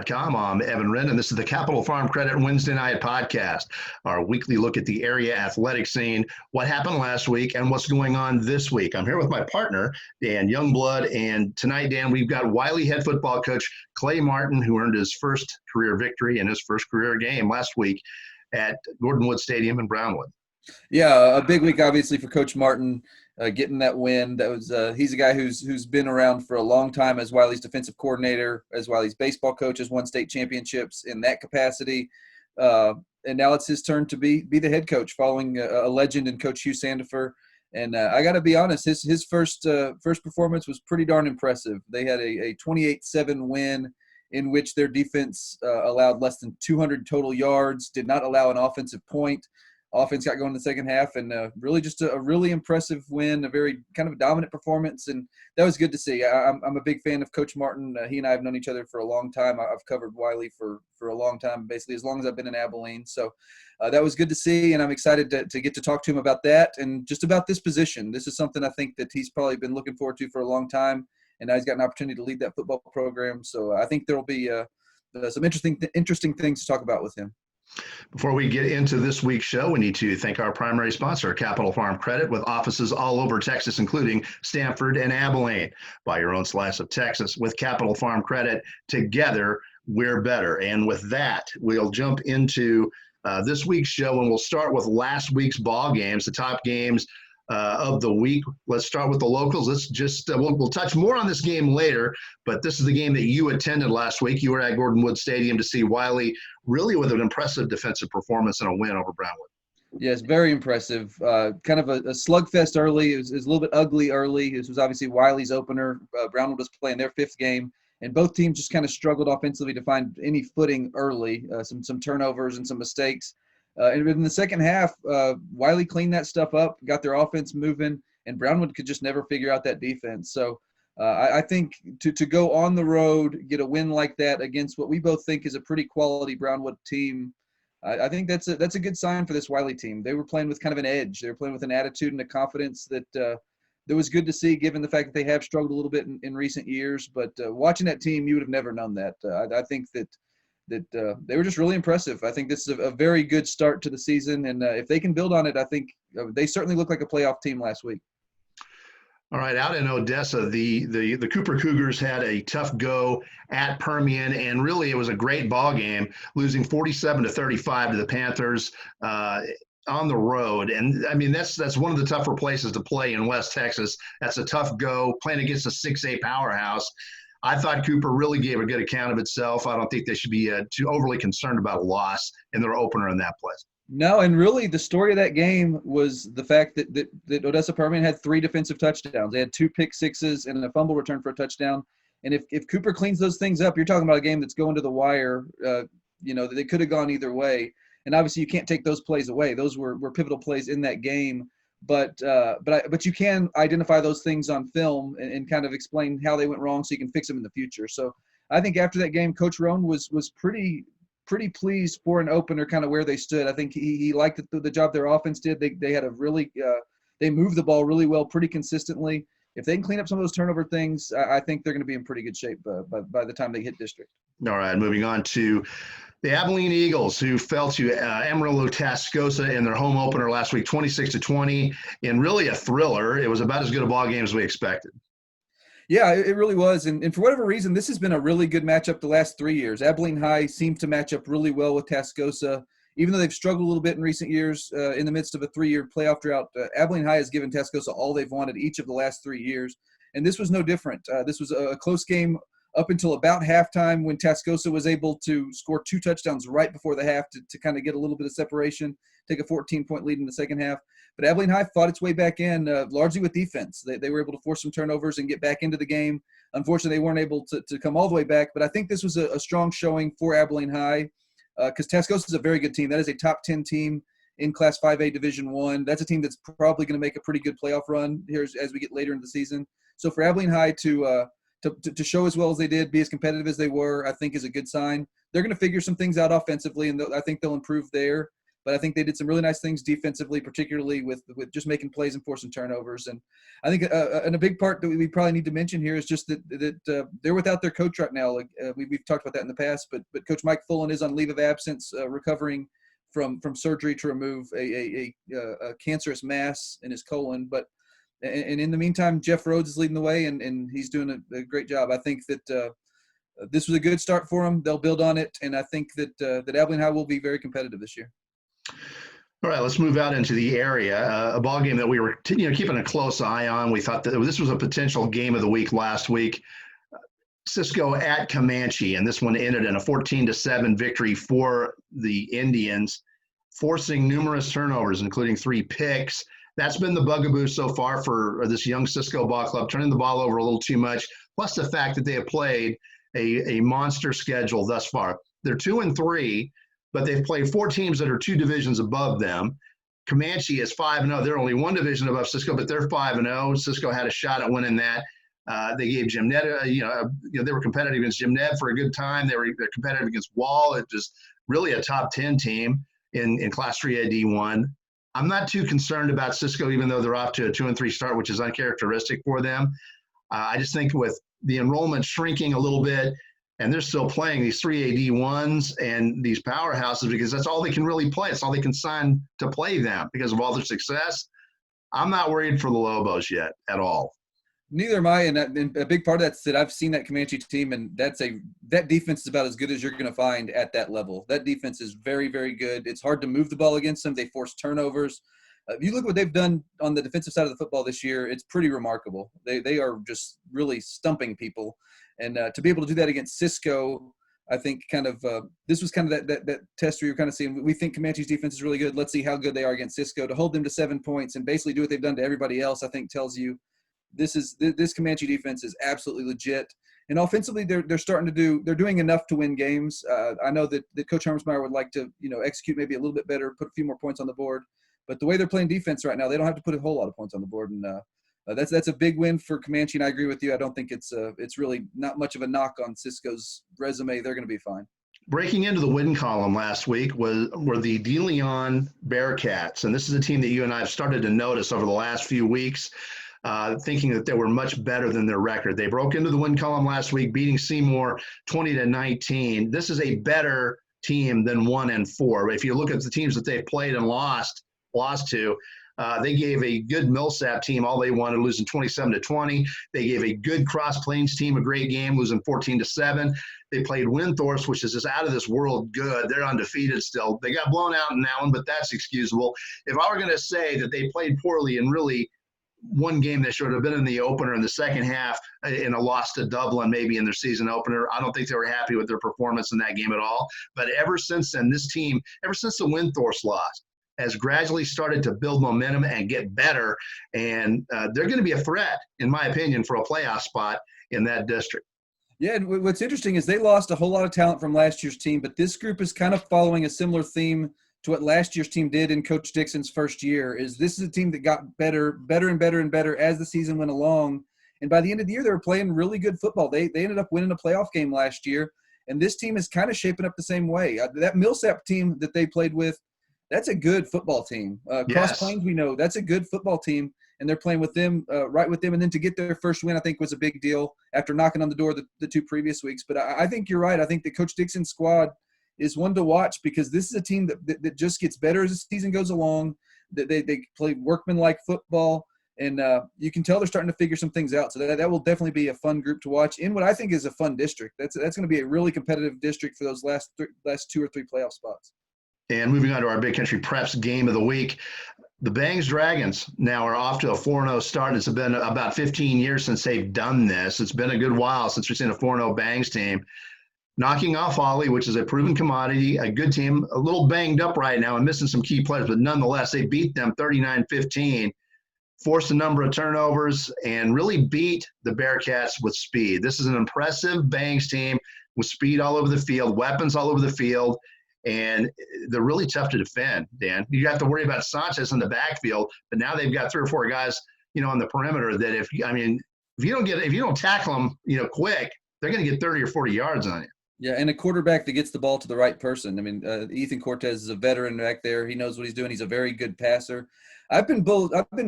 CopperasCove.com. I'm Evan Wren, and this is the Capital Farm Credit Wednesday Night Podcast, our weekly look at the area athletic scene, what happened last week, and what's going on this week. I'm here with my partner, Dan Youngblood, and tonight, Dan, we've got Wylie head football coach Clay Martin, who earned his first career victory in his first career game last week at Gordon Wood Stadium in Brownwood. Yeah, a big week, obviously, for Coach Martin, getting that win. That was he's a guy who's been around for a long time as Wylie's defensive coordinator, as Wylie's baseball coach, has won state championships in that capacity. And now it's his turn to be the head coach, following a legend in Coach Hugh Sandifer. And I got to be honest, his first performance was pretty darn impressive. They had a 28-7 win in which their defense allowed less than 200 total yards, did not allow an offensive point. Offense got going in the second half, and really just a really impressive win, a very kind of dominant performance, and that was good to see. I'm a big fan of Coach Martin. He and I have known each other for a long time. I've covered Wylie for a long time, basically as long as I've been in Abilene. So that was good to see, and I'm excited to get to talk to him about that and just about this position. This is something I think that he's probably been looking forward to for a long time, and now he's got an opportunity to lead that football program. So I think there will be some interesting things to talk about with him. Before we get into this week's show, we need to thank our primary sponsor, Capital Farm Credit, with offices all over Texas, including Stanford and Abilene. Buy your own slice of Texas with Capital Farm Credit. Together, we're better. And with that, we'll jump into this week's show, and we'll start with last week's ball games, the top games of the week. Let's start with the locals. Let's just we'll touch more on this game later, but this is the game that you attended last week. You were at Gordon Wood Stadium to see Wylie really with an impressive defensive performance and a win over Brownwood. Yes, very impressive. Kind of a slugfest early. It was a little bit ugly early. This was obviously Wylie's opener. Brownwood was playing their fifth game, and both teams just kind of struggled offensively to find any footing early. Some turnovers and some mistakes. And in the second half, Wylie cleaned that stuff up, got their offense moving, and Brownwood could just never figure out that defense. So I think to go on the road, get a win like that against what we both think is a pretty quality Brownwood team, I think that's a good sign for this Wylie team. They were playing with kind of an edge. They were playing with an attitude and a confidence that was good to see, given the fact that they have struggled a little bit in recent years. But watching that team, you would have never known that. I think that they were just really impressive. I think this is a very good start to the season, and if they can build on it, I think they certainly look like a playoff team last week. All right, out in Odessa, the Cooper Cougars had a tough go at Permian, and really it was a great ball game, losing 47-35 to the Panthers on the road. And I mean, that's one of the tougher places to play in West Texas. That's a tough go, playing against a 6A powerhouse. I thought Cooper really gave a good account of itself. I don't think they should be too overly concerned about a loss in their opener in that place. No, and really the story of that game was the fact that Odessa Permian had 3 defensive touchdowns. They had 2 pick sixes and a fumble return for a touchdown. And if Cooper cleans those things up, you're talking about a game that's going to the wire. They could have gone either way. And obviously you can't take those plays away. Those were pivotal plays in that game. But you can identify those things on film and kind of explain how they went wrong so you can fix them in the future. So I think after that game, Coach Roan was pretty pleased for an opener, kind of where they stood. I think he liked the job their offense did. They had a really they moved the ball really well, pretty consistently. If they can clean up some of those turnover things, I think they're going to be in pretty good shape by the time they hit district. All right, moving on to the Abilene Eagles, who fell to Amarillo Tascosa in their home opener last week, 26-20, in really a thriller. It was about as good a ball game as we expected. Yeah, it really was. And for whatever reason, this has been a really good matchup the last 3 years. Abilene High seems to match up really well with Tascosa. Even though they've struggled a little bit in recent years in the midst of a 3-year playoff drought, Abilene High has given Tascosa all they've wanted each of the last 3 years. And this was no different. This was a close game up until about halftime, when Tascosa was able to score 2 touchdowns right before the half to kind of get a little bit of separation, take a 14-point lead in the second half. But Abilene High fought its way back in largely with defense. They were able to force some turnovers and get back into the game. Unfortunately, they weren't able to come all the way back. But I think this was a strong showing for Abilene High because Tascosa is a very good team. That is a top 10 team in Class 5A Division I. That's a team that's probably going to make a pretty good playoff run here as we get later in the season. So for Abilene High to show as well as they did, be as competitive as they were, I think is a good sign. They're going to figure some things out offensively, and I think they'll improve there. but I think they did some really nice things defensively, particularly with just making plays and forcing turnovers. And I think and a big part that we probably need to mention here is just that they're without their coach right now. Like we've talked about that in the past, but Coach Mike Fullen is on leave of absence, recovering from surgery to remove a cancerous mass in his colon. But and in the meantime, Jeff Rhodes is leading the way, and he's doing a great job. I think that this was a good start for them. They'll build on it, and I think that Abilene High will be very competitive this year. All right, let's move out into the area. A ball game that we were keeping a close eye on. We thought that this was a potential game of the week last week. Cisco at Comanche, and this one ended in a 14-7 victory for the Indians, forcing numerous turnovers, including 3 picks. That's been the bugaboo so far for this young Cisco ball club, turning the ball over a little too much, plus the fact that they have played a monster schedule thus far. They're 2-3, but they've played 4 teams that are 2 divisions above them. Comanche is 5-0. They're only 1 division above Cisco, but they're 5-0. Cisco had a shot at winning that. They gave Jim Ned, they were competitive against Jim Ned for a good time. They're competitive against Wall. It's just really a top 10 team in Class 3A D1. I'm not too concerned about Cisco, even though they're off to a 2-3 start, which is uncharacteristic for them. I just think with the enrollment shrinking a little bit, and they're still playing these 3A D1s and these powerhouses because that's all they can really play. It's all they can sign to play them because of all their success. I'm not worried for the Lobos yet at all. Neither am I, and a big part of that's that I've seen that Comanche team, and that defense is about as good as you're going to find at that level. That defense is very, very good. It's hard to move the ball against them. They force turnovers. If you look what they've done on the defensive side of the football this year, it's pretty remarkable. They are just really stumping people, and to be able to do that against Cisco, I think this was kind of that test where you're kind of seeing we think Comanche's defense is really good. Let's see how good they are against Cisco. To hold them to 7 points and basically do what they've done to everybody else, I think tells you this Comanche defense is absolutely legit. And offensively, they're doing enough to win games. I know that Coach Hermsmeyer would like to execute maybe a little bit better, put a few more points on the board. But the way they're playing defense right now, they don't have to put a whole lot of points on the board, and that's a big win for Comanche. And I agree with you. I don't think it's really not much of a knock on Cisco's resume. They're going to be fine. Breaking into the win column last week were the De Leon Bearcats, and this is a team that you and I have started to notice over the last few weeks. Thinking that they were much better than their record. They broke into the win column last week, beating Seymour 20-19. This is a better team than 1-4. If you look at the teams that they played and lost to, they gave a good Millsap team all they wanted, losing 27-20. They gave a good Cross Plains team a great game, losing 14-7. They played Windthorst, which is just out of this world good. They're undefeated still. They got blown out in that one, but that's excusable. If I were going to say that they played poorly and really one game that should have been in the opener in the second half in a loss to Dublin, maybe in their season opener, I don't think they were happy with their performance in that game at all. But ever since then, this team, ever since the Windthorst loss, has gradually started to build momentum and get better. And they're going to be a threat, in my opinion, for a playoff spot in that district. Yeah, and what's interesting is they lost a whole lot of talent from last year's team, but this group is kind of following a similar theme to what last year's team did in Coach Dixon's first year. This is a team that got better and better as the season went along. And by the end of the year, they were playing really good football. They ended up winning a playoff game last year, and this team is kind of shaping up the same way. That Millsap team that they played with, that's a good football team. Cross Plains, we know, that's a good football team, and they're playing with them, right with them. And then to get their first win, I think, was a big deal after knocking on the door the 2 previous weeks. But I think you're right. I think the Coach Dixon squad is one to watch because this is a team that just gets better as the season goes along. They play workmanlike football, and you can tell they're starting to figure some things out. So that will definitely be a fun group to watch in what I think is a fun district. That's going to be a really competitive district for those last 2 or 3 playoff spots. And moving on to our Big Country Preps game of the week, the Bangs Dragons now are off to a 4-0 start. It's been about 15 years since they've done this. It's been a good while since we've seen a 4-0 Bangs team. Knocking off Wylie, which is a proven commodity, a good team, a little banged up right now and missing some key players, but nonetheless, they beat them 39-15, forced a number of turnovers, and really beat the Bearcats with speed. This is an impressive Bangs team with speed all over the field, weapons all over the field, and they're really tough to defend, Dan. You have to worry about Sanchez in the backfield, but now they've got 3 or 4 guys, on the perimeter that if you don't tackle them, quick, they're going to get 30 or 40 yards on you. Yeah, and a quarterback that gets the ball to the right person. I mean, Ethan Cortez is a veteran back there. He knows what he's doing. He's a very good passer. I've been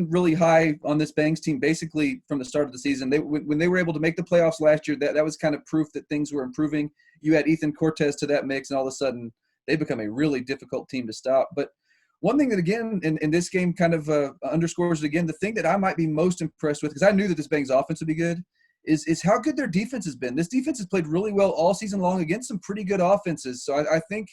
really high on this Bangs team basically from the start of the season. When they were able to make the playoffs last year, that was kind of proof that things were improving. You add Ethan Cortez to that mix, and all of a sudden they become a really difficult team to stop. But one thing that, again, in this game kind of underscores it again, the thing that I might be most impressed with, because I knew that this Bangs offense would be good, is how good their defense has been. This defense has played really well all season long against some pretty good offenses. So I think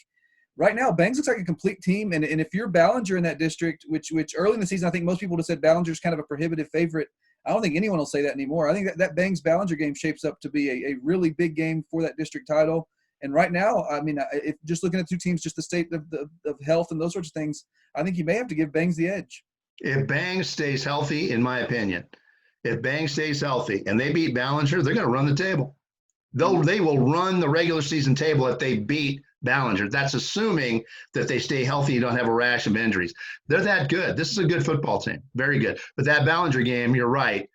right now Bangs looks like a complete team. And if you're Ballinger in that district, which early in the season I think most people would have said Ballinger's kind of a prohibitive favorite, I don't think anyone will say that anymore. I think that Bangs-Ballinger game shapes up to be a really big game for that district title. And right now, I mean, if just looking at two teams, just the state of health and those sorts of things, I think you may have to give Bangs the edge. If Bangs stays healthy, in my opinion, if Bangs stays healthy and they beat Ballinger, they're going to run the table. They will run the regular season table if they beat Ballinger. That's assuming that they stay healthy and don't have a rash of injuries. They're that good. This is a good football team. Very good. But that Ballinger game, you're right,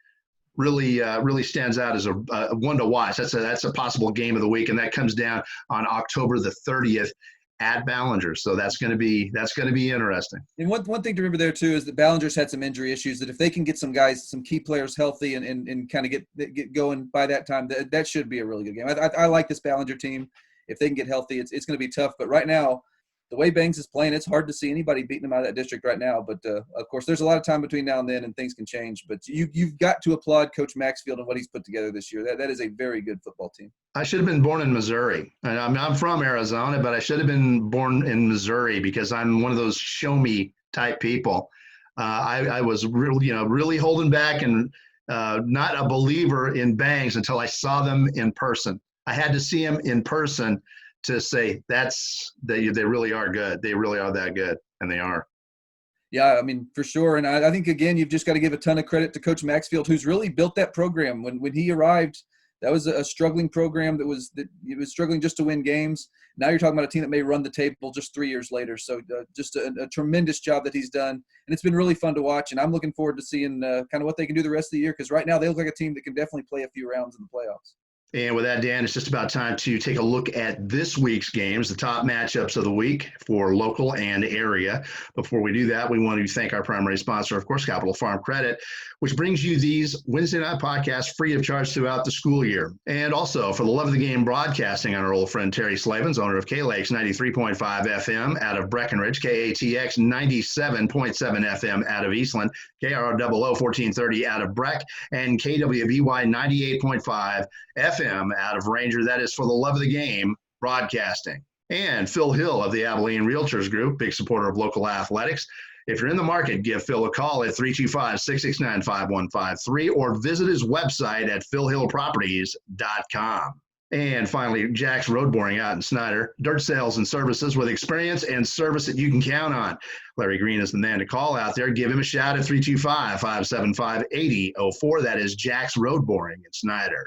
really stands out as a one to watch. That's a possible game of the week, and that comes down on October the 30th at Ballinger. So that's going to be interesting. And one thing to remember there too is that Ballinger's had some injury issues. That if they can get some guys, some key players healthy and kind of get going by that time, that should be a really good game. I like this Ballinger team. If they can get healthy, it's going to be tough. But right now, the way Bangs is playing, it's hard to see anybody beating them out of that district right now. But, of course, there's a lot of time between now and then, and things can change. But you've got to applaud Coach Maxfield and what he's put together this year. That is a very good football team. I should have been born in Missouri. I'm from Arizona, but I should have been born in Missouri because I'm one of those show-me type people. I was really holding back and not a believer in Bangs until I saw them in person. I had to see them in person to say they really are good. They really are that good, and they are. Yeah, I mean, for sure. And I think, again, you've just got to give a ton of credit to Coach Maxfield, who's really built that program. When he arrived, that was a struggling program that was struggling just to win games. Now you're talking about a team that may run the table just 3 years later. So just a tremendous job that he's done. And it's been really fun to watch. And I'm looking forward to seeing kind of what they can do the rest of the year, because right now they look like a team that can definitely play a few rounds in the playoffs. And with that, Dan, it's just about time to take a look at this week's games, the top matchups of the week for local and area. Before we do that, we want to thank our primary sponsor, of course, Capital Farm Credit, which brings you these Wednesday night podcasts free of charge throughout the school year. And also, for the love of the game, broadcasting on our old friend Terry Slavens, owner of KLAX 93.5 FM out of Breckenridge, KATX 97.7 FM out of Eastland, KROO 1430 out of Breck, and KWVY 98.5 FM out of Ranger. That is for the love of the game broadcasting. And Phil Hill of the Abilene Realtors Group, big supporter of local athletics. If you're in the market, give Phil a call at 325-669-5153 or visit his website at philhillproperties.com. And finally, Jack's Road Boring out in Snyder. Dirt sales and services with experience and service that you can count on. Larry Green is the man to call out there. Give him a shout at 325-575-8004. That is Jack's Road Boring in Snyder.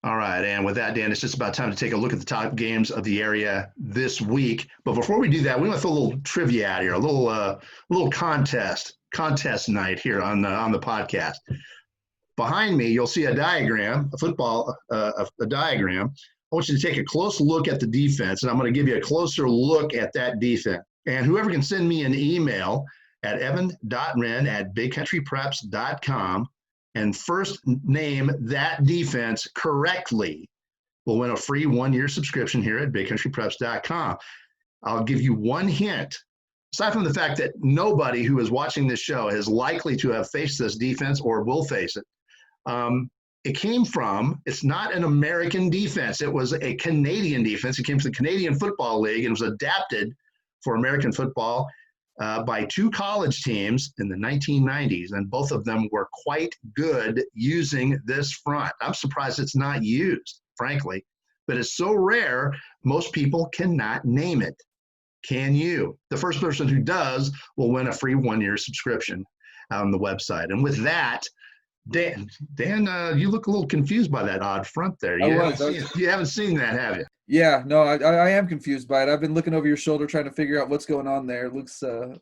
All right, and with that, Dan, it's just about time to take a look at the top games of the area this week. But before we do that, we want to throw a little trivia out here, a little contest night here on the podcast. Behind me, you'll see a diagram, a diagram. I want you to take a close look at the defense, and I'm going to give you a closer look at that defense. And whoever can send me an email at evan.wren@bigcountrypreps.com and first name that defense correctly will win a free 1-year subscription here at bigcountrypreps.com. I'll give you one hint. Aside from the fact that nobody who is watching this show is likely to have faced this defense or will face it, it's not an American defense. It was a Canadian defense. It came from the Canadian Football League and was adapted for American football by two college teams in the 1990s, and both of them were quite good using this front. I'm surprised it's not used, frankly, but it's so rare, most people cannot name it. Can you? The first person who does will win a free 1-year subscription on the website. And with that, Dan, you look a little confused by that odd front there. You haven't seen that, have you? Yeah, no, I am confused by it. I've been looking over your shoulder trying to figure out what's going on there. It looks a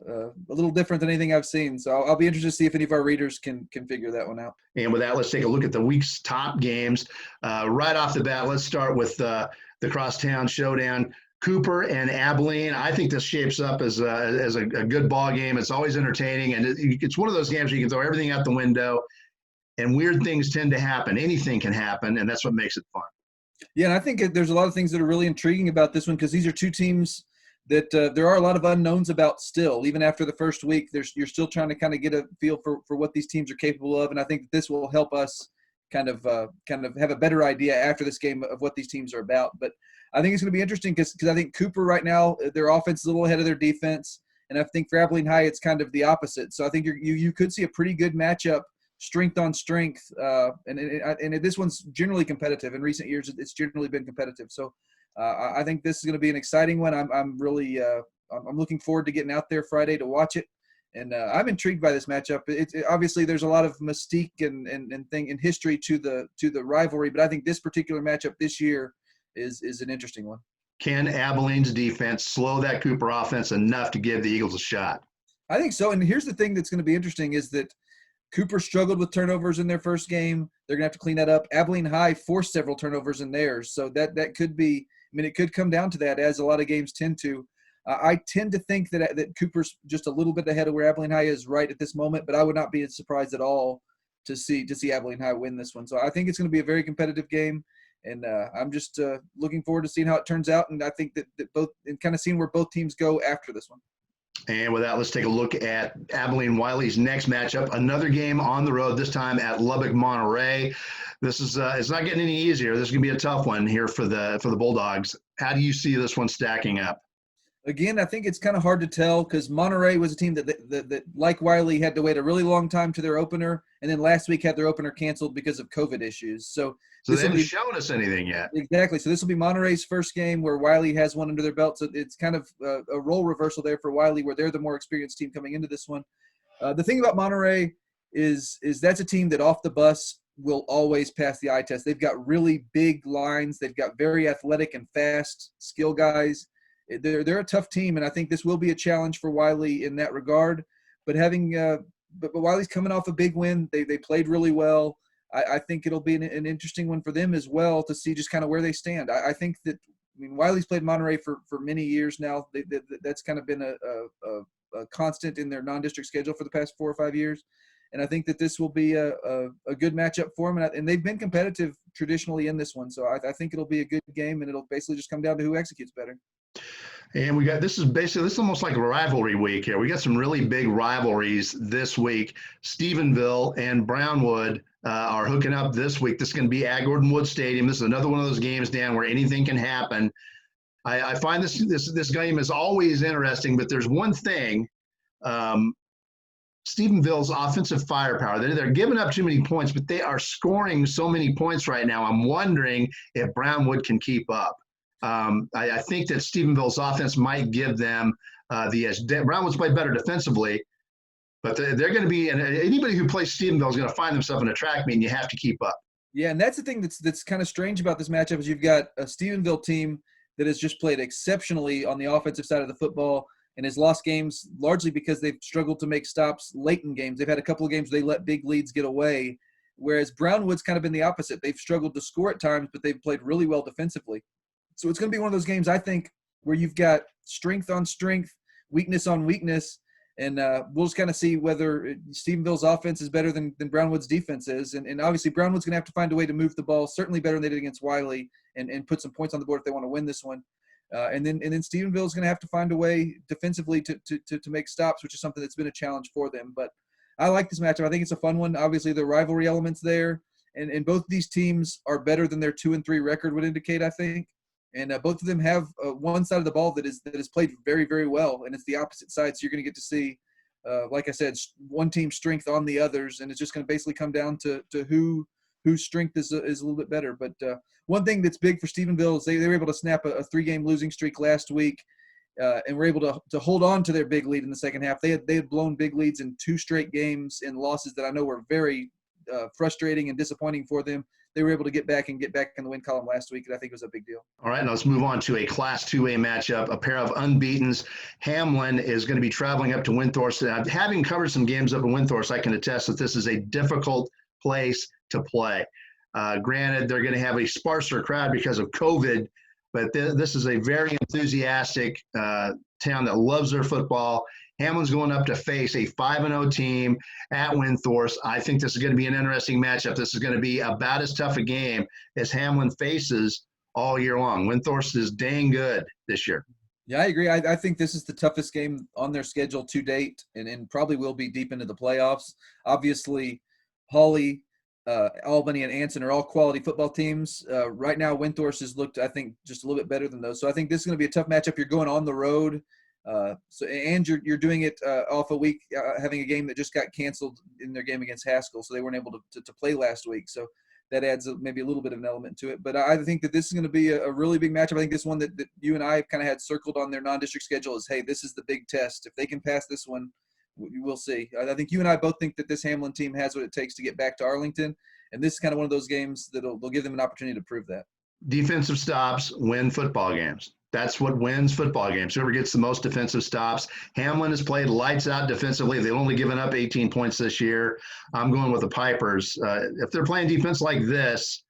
little different than anything I've seen. So I'll be interested to see if any of our readers can figure that one out. And with that, let's take a look at the week's top games. Right off the bat, let's start with the Crosstown Showdown. Cooper and Abilene. I think this shapes up as a good ball game. It's always entertaining, and it's one of those games where you can throw everything out the window, and weird things tend to happen. Anything can happen, and that's what makes it fun. Yeah, and I think there's a lot of things that are really intriguing about this one because these are two teams that there are a lot of unknowns about still. Even after the first week, you're still trying to kind of get a feel for what these teams are capable of, and I think this will help us kind of have a better idea after this game of what these teams are about. But I think it's going to be interesting because I think Cooper right now, their offense is a little ahead of their defense, and I think for Abilene High it's kind of the opposite. So I think you could see a pretty good matchup, strength on strength, and this one's generally competitive. In recent years, it's generally been competitive. So I think this is going to be an exciting one. I'm really I'm looking forward to getting out there Friday to watch it. And I'm intrigued by this matchup. Obviously there's a lot of mystique and history to the rivalry, but I think this particular matchup this year is an interesting one. Can Abilene's defense slow that Cooper offense enough to give the Eagles a shot? I think so. And here's the thing that's going to be interesting is that Cooper struggled with turnovers in their first game. They're going to have to clean that up. Abilene High forced several turnovers in theirs. So that could be – I mean, it could come down to that, as a lot of games tend to. I tend to think that Cooper's just a little bit ahead of where Abilene High is right at this moment, but I would not be surprised at all to see Abilene High win this one. So I think it's going to be a very competitive game, and I'm just looking forward to seeing how it turns out. And I think that both – and kind of seeing where both teams go after this one. And with that, let's take a look at Abilene Wylie's next matchup. Another game on the road, this time at Lubbock, Monterey. This is it's not getting any easier. This is going to be a tough one here for the Bulldogs. How do you see this one stacking up? Again, I think it's kind of hard to tell because Monterey was a team that like Wylie, had to wait a really long time to their opener, and then last week had their opener canceled because of COVID issues. So they haven't shown us anything yet. Exactly. So this will be Monterey's first game where Wylie has one under their belt. So it's kind of a role reversal there for Wylie, where they're the more experienced team coming into this one. The thing about Monterey is that's a team that off the bus will always pass the eye test. They've got really big lines. They've got very athletic and fast skill guys. They're a tough team, and I think this will be a challenge for Wylie in that regard. But but Wylie's coming off a big win. They played really well. I think it'll be an interesting one for them as well to see just kind of where they stand. I think that Wylie's played Monterey for many years now. That's kind of been a constant in their non-district schedule for the past 4 or 5 years. And I think that this will be a good matchup for them. And they've been competitive traditionally in this one. So I think it'll be a good game, and it'll basically just come down to who executes better. And this is almost like a rivalry week here. We got some really big rivalries this week. Stephenville and Brownwood are hooking up this week. This is going to be at Gordon Wood Stadium. This is another one of those games, Dan, where anything can happen. I find this game is always interesting, but there's one thing. Stephenville's offensive firepower. They're giving up too many points, but they are scoring so many points right now. I'm wondering if Brownwood can keep up. I think that Stephenville's offense might give them the edge. Brownwood's played better defensively, but they're going to be – and anybody who plays Stephenville is going to find themselves in a track meet, and you have to keep up. Yeah, and that's the thing that's kind of strange about this matchup is you've got a Stephenville team that has just played exceptionally on the offensive side of the football and has lost games largely because they've struggled to make stops late in games. They've had a couple of games where they let big leads get away, whereas Brownwood's kind of been the opposite. They've struggled to score at times, but they've played really well defensively. So it's going to be one of those games, I think, where you've got strength on strength, weakness on weakness, and we'll just kind of see whether Stephenville's offense is better than Brownwood's defense is. And obviously Brownwood's going to have to find a way to move the ball, certainly better than they did against Wylie, and put some points on the board if they want to win this one. And then Stephenville's going to have to find a way defensively to make stops, which is something that's been a challenge for them. But I like this matchup. I think it's a fun one. Obviously, the rivalry elements there, and both of these teams are better than their 2-3 record would indicate, I think. And both of them have one side of the ball that is played very, very well, and it's the opposite side. So you're going to get to see, like I said, one team's strength on the others, and it's just going to basically come down to whose strength is a little bit better. But one thing that's big for Stephenville is they were able to snap a 3-game losing streak last week, and were able to hold on to their big lead in the second half. They had blown big leads in 2 straight games in losses that I know were very frustrating and disappointing for them. They were able to get back in the win column last week, and I think it was a big deal. All right, now let's move on to a Class 2A matchup, a pair of unbeatens. Hamlin is going to be traveling up to Windthorst. Having covered some games up in Windthorst, I can attest that this is a difficult place to play. Granted, they're going to have a sparser crowd because of COVID, but this is a very enthusiastic town that loves their football. Hamlin's going up to face a 5-0 team at Windthorst. I think this is going to be an interesting matchup. This is going to be about as tough a game as Hamlin faces all year long. Windthorst is dang good this year. Yeah, I agree. I think this is the toughest game on their schedule to date, and probably will be deep into the playoffs. Obviously, Hawley, Albany, and Anson are all quality football teams. Right now, Windthorst has looked, I think, just a little bit better than those. So I think this is going to be a tough matchup. You're going on the road, and you're doing it off a week, having a game that just got canceled in their game against Haskell, so they weren't able to play last week. So that adds maybe a little bit of an element to it. But I think that this is going to be a really big matchup. I think this one that you and I kind of had circled on their non-district schedule is, hey, this is the big test. If they can pass this one, we'll see. I think you and I both think that this Hamlin team has what it takes to get back to Arlington, and this is kind of one of those games that'll give them an opportunity to prove that. Defensive stops win football games. That's what wins football games. Whoever gets the most defensive stops. Hamlin has played lights out defensively. They've only given up 18 points this year. I'm going with the Pipers. If they're playing defense like this,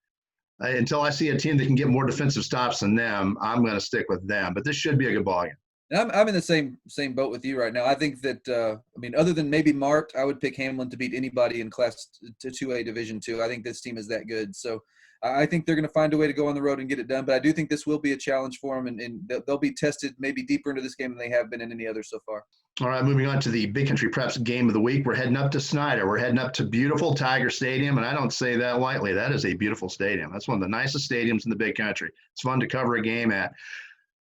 until I see a team that can get more defensive stops than them, I'm going to stick with them. But this should be a good ball game. And I'm in the same boat with you right now. I think that other than maybe Mart, I would pick Hamlin to beat anybody in Class 2A Division II. I think this team is that good. So I think they're going to find a way to go on the road and get it done. But I do think this will be a challenge for them, and they'll be tested maybe deeper into this game than they have been in any other so far. All right, moving on to the Big Country Preps game of the week. We're heading up to Snyder. We're heading up to beautiful Tiger Stadium, and I don't say that lightly. That is a beautiful stadium. That's one of the nicest stadiums in the Big Country. It's fun to cover a game at.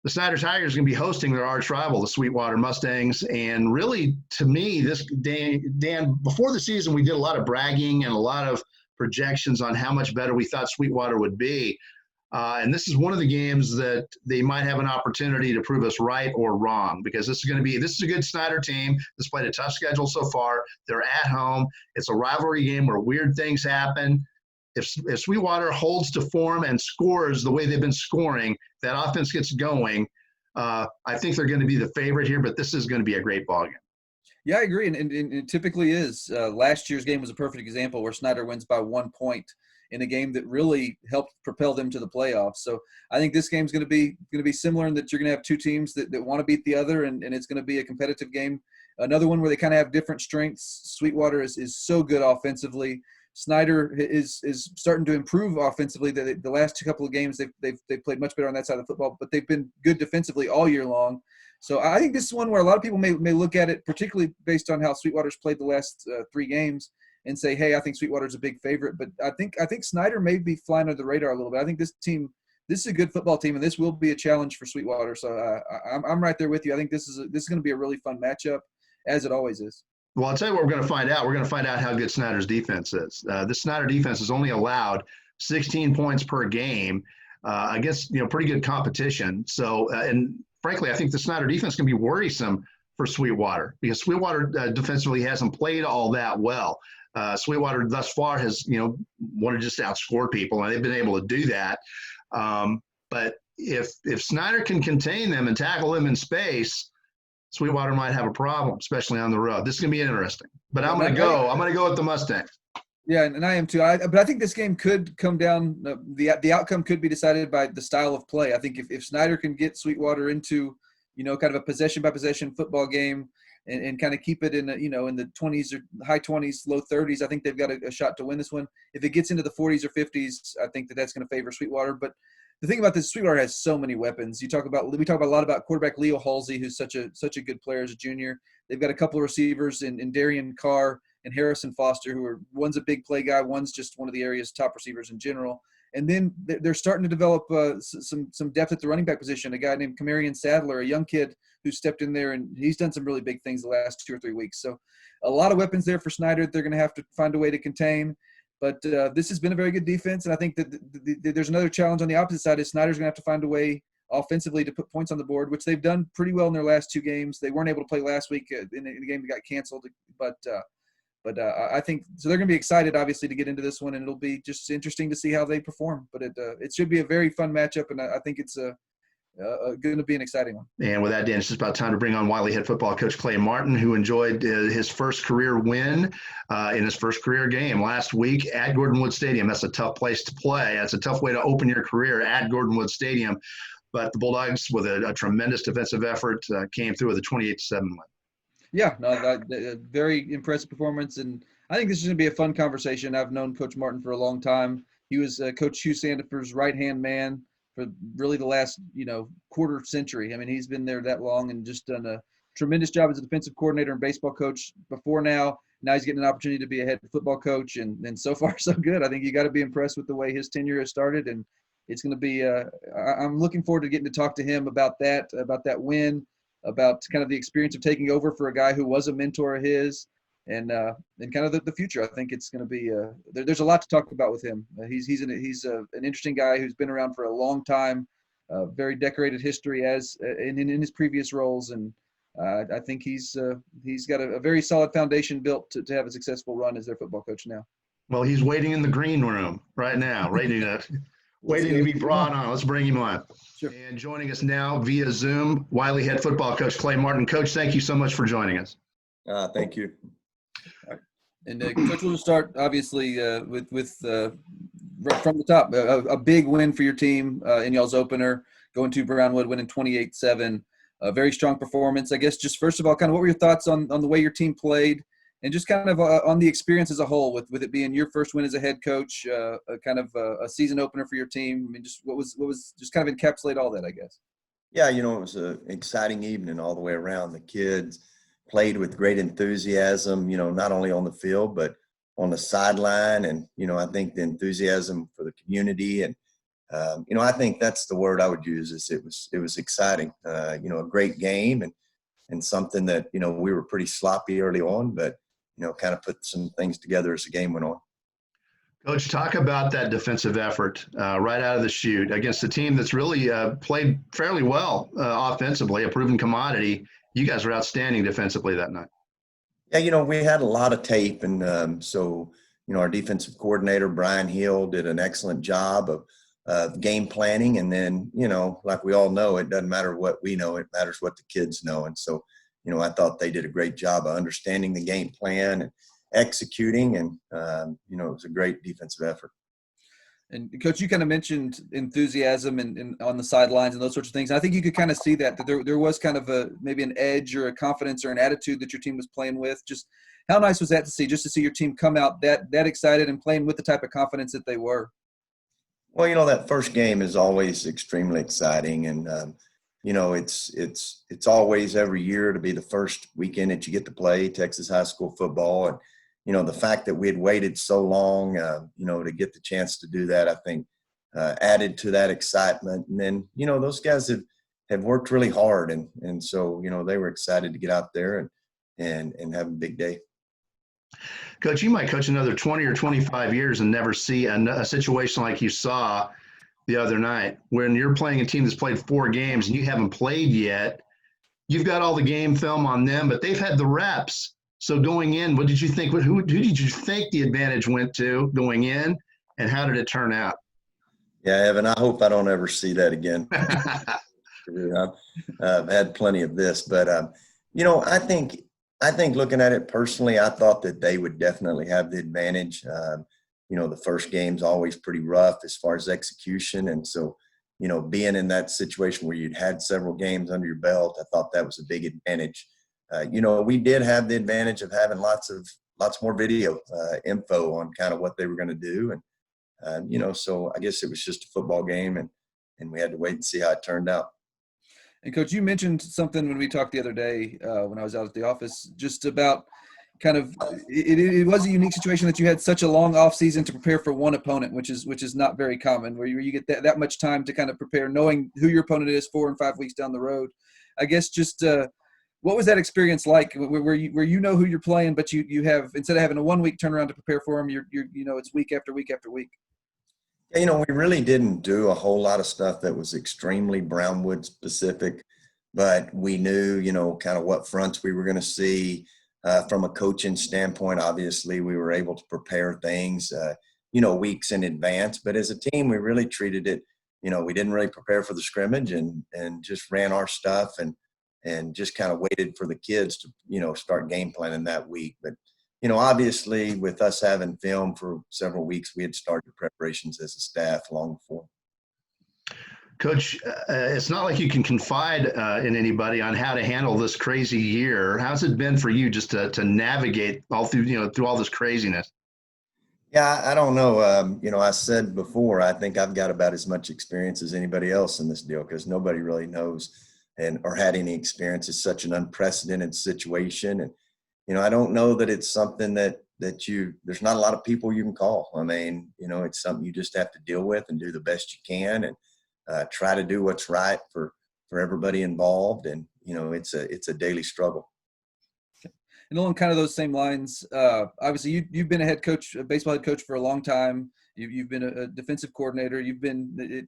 The Snyder Tigers are going to be hosting their arch rival, the Sweetwater Mustangs. And really, to me, this Dan, before the season, we did a lot of bragging and a lot of projections on how much better we thought Sweetwater would be. And this is one of the games that they might have an opportunity to prove us right or wrong, because this is a good Snyder team. This played a tough schedule so far. They're at home. It's a rivalry game where weird things happen. If Sweetwater holds to form and scores the way they've been scoring, that offense gets going, I think they're going to be the favorite here, but this is going to be a great ball game. Yeah, I agree, and it typically is. Last year's game was a perfect example where Snyder wins by 1 point in a game that really helped propel them to the playoffs. So I think this game's going to be similar in that you're going to have two teams that want to beat the other, and it's going to be a competitive game. Another one where they kind of have different strengths. Sweetwater is so good offensively. Snyder is starting to improve offensively. The last couple of games they've played much better on that side of the football, but they've been good defensively all year long. So I think this is one where a lot of people may look at it, particularly based on how Sweetwater's played the last 3 games, and say, hey, I think Sweetwater's a big favorite. But I think Snyder may be flying under the radar a little bit. I think this is a good football team, and this will be a challenge for Sweetwater. So I'm right there with you. I think this is going to be a really fun matchup, as it always is. Well, I'll tell you what we're going to find out. We're going to find out how good Snyder's defense is. This Snyder defense has only allowed 16 points per game against pretty good competition. So, and frankly, I think the Snyder defense can be worrisome for Sweetwater, because Sweetwater defensively hasn't played all that well. Sweetwater thus far has wanted to just outscore people, and they've been able to do that. But if Snyder can contain them and tackle them in space, Sweetwater might have a problem, especially on the road. This is going to be interesting. But I'm going to go with the Mustangs. Yeah, and I am too. But I think this game could come down. The outcome could be decided by the style of play. I think if Snyder can get Sweetwater into kind of a possession by possession football game and kind of keep it in the 20s or high 20s, low 30s, I think they've got a shot to win this one. If it gets into the 40s or 50s, I think that's going to favor Sweetwater. But the thing about this, Sweetwater has so many weapons. We talk about a lot about quarterback Leo Halsey, who's such a good player as a junior. They've got a couple of receivers in Darian Carr and Harrison Foster, one's a big play guy, one's just one of the area's top receivers in general. And then they're starting to develop some depth at the running back position. A guy named Camarion Sadler, a young kid who stepped in there, and he's done some really big things the last 2 or 3 weeks. So a lot of weapons there for Snyder. They're going to have to find a way to contain. But this has been a very good defense, and I think that there's another challenge on the opposite side. Is Snyder's going to have to find a way offensively to put points on the board, which they've done pretty well in their last 2 games. They weren't able to play last week in a game that got canceled, but I think so. They're going to be excited, obviously, to get into this one, and it'll be just interesting to see how they perform. But it should be a very fun matchup, and I think it's going to be an exciting one. And with that, Dan, it's just about time to bring on Wylie head football coach Clay Martin, who enjoyed his first career win in his first career game last week at Gordon Wood Stadium. That's a tough place to play. That's a tough way to open your career at Gordon Wood Stadium. But the Bulldogs, with a tremendous defensive effort, came through with a 28-7 win. Yeah, no, very impressive performance, and I think this is going to be a fun conversation. I've known Coach Martin for a long time. He was Coach Hugh Sandifer's right-hand man for really the last, quarter century. I mean, he's been there that long and just done a tremendous job as a defensive coordinator and baseball coach before now. Now he's getting an opportunity to be a head football coach, and so far so good. I think you got to be impressed with the way his tenure has started, and it's going to be. I'm looking forward to getting to talk to him about that win, about kind of the experience of taking over for a guy who was a mentor of his, and kind of the future. I think it's going to be there's a lot to talk about with him. He's an interesting guy who's been around for a long time, very decorated history as in his previous roles, and I think he's got a very solid foundation built to have a successful run as their football coach now. Well, he's waiting in the green room right now, waiting to be brought on. Let's bring him on. Sure. And joining us now via Zoom, Wylie head football coach Clay Martin. Coach, thank you so much for joining us. Thank you. And Coach, we'll start obviously with from the top. A big win for your team in y'all's opener, going to Brownwood, winning 28-7. A very strong performance. I guess just first of all, kind of what were your thoughts on the way your team played, and just kind of on the experience as a whole, with it being your first win as a head coach, kind of a season opener for your team. I mean, just what was just kind of encapsulate all that, I guess. Yeah, it was an exciting evening all the way around. The kids played with great enthusiasm, not only on the field, but on the sideline. And, I think the enthusiasm for the community. And, I think that's the word I would use is it was exciting, a great game and something that, we were pretty sloppy early on, but, kind of put some things together as the game went on. Coach, talk about that defensive effort right out of the chute against a team that's really played fairly well offensively, a proven commodity. You guys were outstanding defensively that night. Yeah, we had a lot of tape, and so our defensive coordinator, Brian Hill, did an excellent job of game planning. And then, like we all know, it doesn't matter what we know, it matters what the kids know. And so, I thought they did a great job of understanding the game plan and executing, and it was a great defensive effort. And Coach, you kind of mentioned enthusiasm and on the sidelines and those sorts of things. And I think you could kind of see that there was kind of maybe an edge or a confidence or an attitude that your team was playing with. Just how nice was that to see? Just to see your team come out that excited and playing with the type of confidence that they were. Well, that first game is always extremely exciting, and it's always every year to be the first weekend that you get to play Texas high school football. And the fact that we had waited so long, to get the chance to do that, I think added to that excitement. And then, those guys have worked really hard. And so, they were excited to get out there and have a big day. Coach, you might coach another 20 or 25 years and never see a situation like you saw the other night. When you're playing a team that's played 4 games and you haven't played yet, you've got all the game film on them, but they've had the reps. So going in, what did you think? Who did you think the advantage went to going in, and how did it turn out? Yeah, Evan, I hope I don't ever see that again. I've had plenty of this, but I think looking at it personally, I thought that they would definitely have the advantage. The first game's always pretty rough as far as execution, and so being in that situation where you'd had several games under your belt, I thought that was a big advantage. We did have the advantage of having lots more video info on kind of what they were going to do. And, so I guess it was just a football game, and we had to wait and see how it turned out. And Coach, you mentioned something when we talked the other day when I was out at the office, just about kind of it was a unique situation that you had such a long off season to prepare for one opponent, which is not very common, where you get that much time to kind of prepare, knowing who your opponent is 4 and 5 weeks down the road. I guess just what was that experience like, where you know who you're playing, but you have, instead of having a 1 week turnaround to prepare for them, you're it's week after week after week. Yeah, we really didn't do a whole lot of stuff that was extremely Brownwood specific, but we knew, kind of what fronts we were going to see. From a coaching standpoint, obviously, we were able to prepare things, weeks in advance. But as a team, we really treated it, we didn't really prepare for the scrimmage and just ran our stuff and just kind of waited for the kids to, start game planning that week. But, obviously, with us having film for several weeks, we had started preparations as a staff long before. Coach, it's not like you can confide in anybody on how to handle this crazy year. How's it been for you just to navigate all through, through all this craziness? Yeah, I don't know. I said before, I think I've got about as much experience as anybody else in this deal because nobody really knows or had any experience. It's such an unprecedented situation. And, I don't know that it's something there's not a lot of people you can call. I mean, it's something you just have to deal with and do the best you can and try to do what's right for everybody involved. And, it's a daily struggle. And along kind of those same lines, obviously you've been a baseball head coach for a long time. You've been a defensive coordinator. You've been,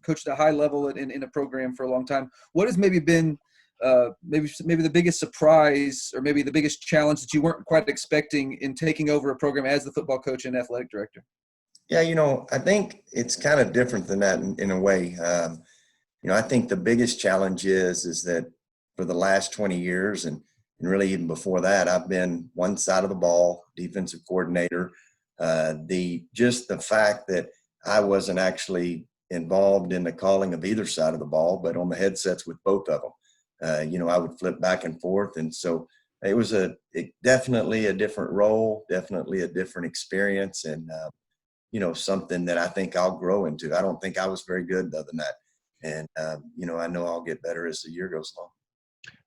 coached at a high level in a program for a long time. What has maybe been maybe the biggest surprise or maybe the biggest challenge that you weren't quite expecting in taking over a program as the football coach and athletic director? Yeah, I think it's kind of different than that in a way. I think the biggest challenge is that for the last 20 years and really even before that, I've been one side of the ball, defensive coordinator. The fact that I wasn't actually involved in the calling of either side of the ball, but on the headsets with both of them. I would flip back and forth. And so it was definitely a different role, definitely a different experience. And, something that I think I'll grow into. I don't think I was very good other than that. And, I know I'll get better as the year goes along.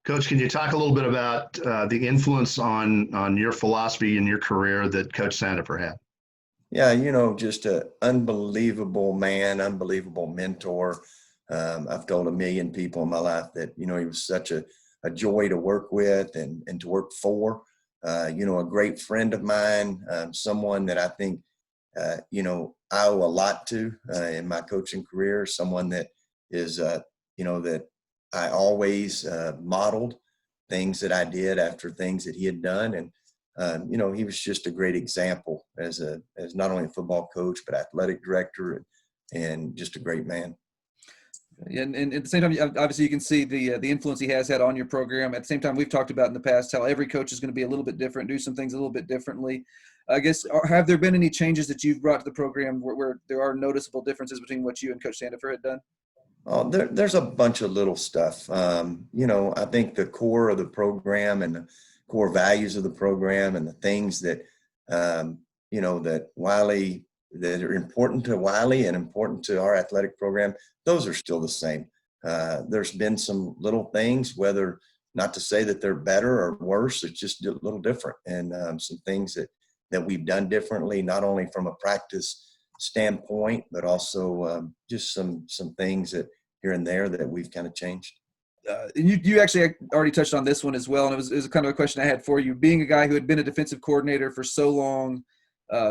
Coach, can you talk a little bit about the influence on your philosophy and your career that Coach Snyder had? Yeah, just an unbelievable man, unbelievable mentor. I've told a million people in my life that, he was such a joy to work with and to work for. A great friend of mine, someone that I think, I owe a lot to in my coaching career, someone that is, that I always modeled things that I did after things that he had done. And, he was just a great example as not only a football coach, but athletic director and just a great man. And at the same time, obviously you can see the influence he has had on your program. At the same time, we've talked about in the past how every coach is going to be a little bit different, do some things a little bit differently. I guess, have there been any changes that you've brought to the program where there are noticeable differences between what you and Coach Sandefur had done? Oh, there's a bunch of little stuff. I think the core of the program and the core values of the program and the things that, that Wylie, that are important to Wylie and important to our athletic program, those are still the same. There's been some little things, whether not to say that they're better or worse, it's just a little different. And some things that we've done differently, not only from a practice standpoint, but also just some things that here and there that we've kind of changed. You actually already touched on this one as well, and it was kind of a question I had for you. Being a guy who had been a defensive coordinator for so long,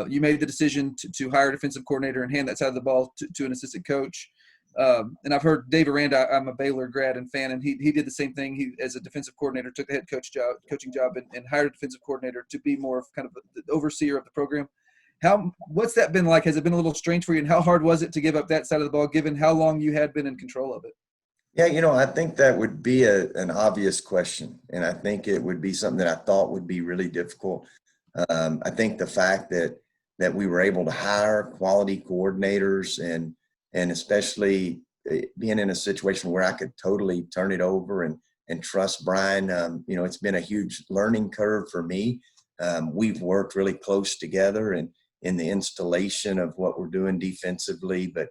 you made the decision to hire a defensive coordinator and hand that side of the ball to an assistant coach. And I've heard Dave Aranda, I'm a Baylor grad and fan, and he did the same thing. He, as a defensive coordinator, took the head coaching job and hired a defensive coordinator to be more of kind of the overseer of the program. What's that been like? Has it been a little strange for you? And how hard was it to give up that side of the ball, given how long you had been in control of it? Yeah, I think that would be an obvious question. And I think it would be something that I thought would be really difficult. I think the fact that we were able to hire quality coordinators and especially being in a situation where I could totally turn it over and trust Brian, it's been a huge learning curve for me. We've worked really close together and in the installation of what we're doing defensively, but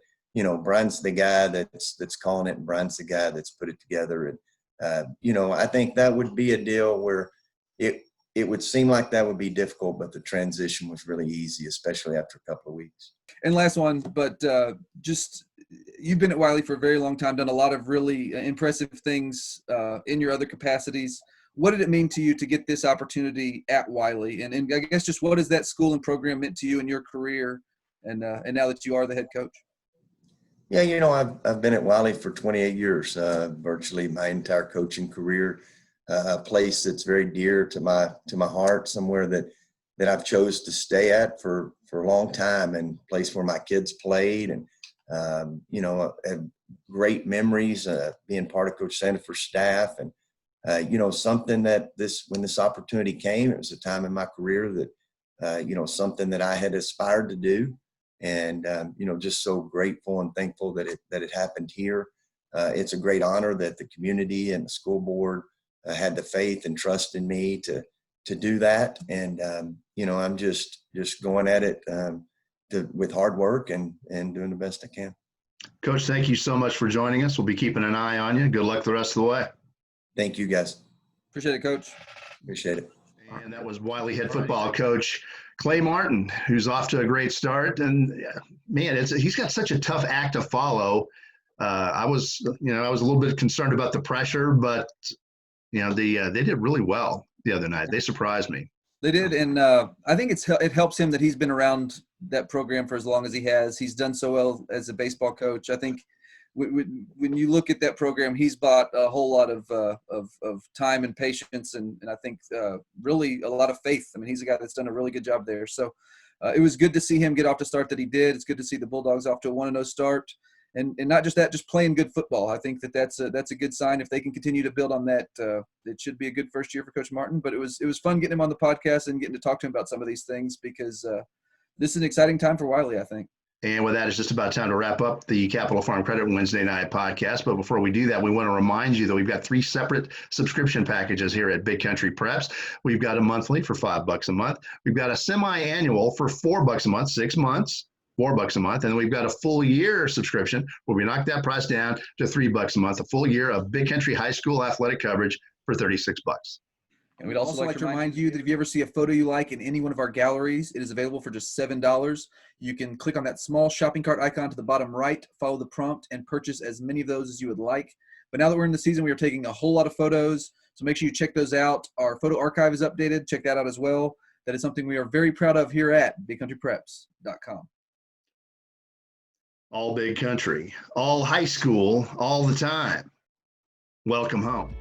Brian's the guy that's calling it, and Brian's the guy that's put it together. And I think that would be a deal where it would seem like that would be difficult, but the transition was really easy, especially after a couple of weeks. And last one, but just you've been at Wylie for a very long time, done a lot of really impressive things in your other capacities. What did it mean to you to get this opportunity at Wylie? And I guess just what has that school and program meant to you in your career and now that you are the head coach? Yeah, I've been at Wylie for 28 years, virtually my entire coaching career. A place that's very dear to my heart, somewhere that I've chose to stay at for a long time, and a place where my kids played, and have great memories being part of Coach Sandefur's staff, and something that when this opportunity came, it was a time in my career that something that I had aspired to do. and just so grateful and thankful that it happened here. It's a great honor that the community and the school board had the faith and trust in me to do that. And I'm just going at it with hard work and doing the best I can. Coach, thank you so much for joining us. We'll be keeping an eye on you. Good luck the rest of the way. Thank you, guys. Appreciate it, Coach. Appreciate it. And that was Wylie head football coach Clay Martin, who's off to a great start. And man, he's got such a tough act to follow. I was a little bit concerned about the pressure, but they did really well the other night. They surprised me. They did, and I think it helps him that he's been around that program for as long as he has. He's done so well as a baseball coach. I think when you look at that program, he's bought a whole lot of time and patience, and I think really a lot of faith. I mean, he's a guy that's done a really good job there. So it was good to see him get off the start that he did. It's good to see the Bulldogs off to a 1-0 start. And not just that, just playing good football. I think that's a good sign. If they can continue to build on that, it should be a good first year for Coach Martin. But it was fun getting him on the podcast and getting to talk to him about some of these things, because this is an exciting time for Wylie, I think. And with that, it's just about time to wrap up the Capital Farm Credit Wednesday night podcast. But before we do that, we want to remind you that we've got 3 separate subscription packages here at Big Country Preps. We've got a monthly for $5 a month. We've got a semi-annual for $4 a month, 6 months. $4 a month, and then we've got a full year subscription where we knock that price down to $3 a month, a full year of Big Country High School athletic coverage for $36. And we'd also like to remind you that if you ever see a photo you like in any one of our galleries, it is available for just $7. You can click on that small shopping cart icon to the bottom right, follow the prompt, and purchase as many of those as you would like. But now that we're in the season, we are taking a whole lot of photos, so make sure you check those out. Our photo archive is updated. Check that out as well. That is something we are very proud of here at BigCountryPreps.com. All Big Country, all high school, all the time. Welcome home.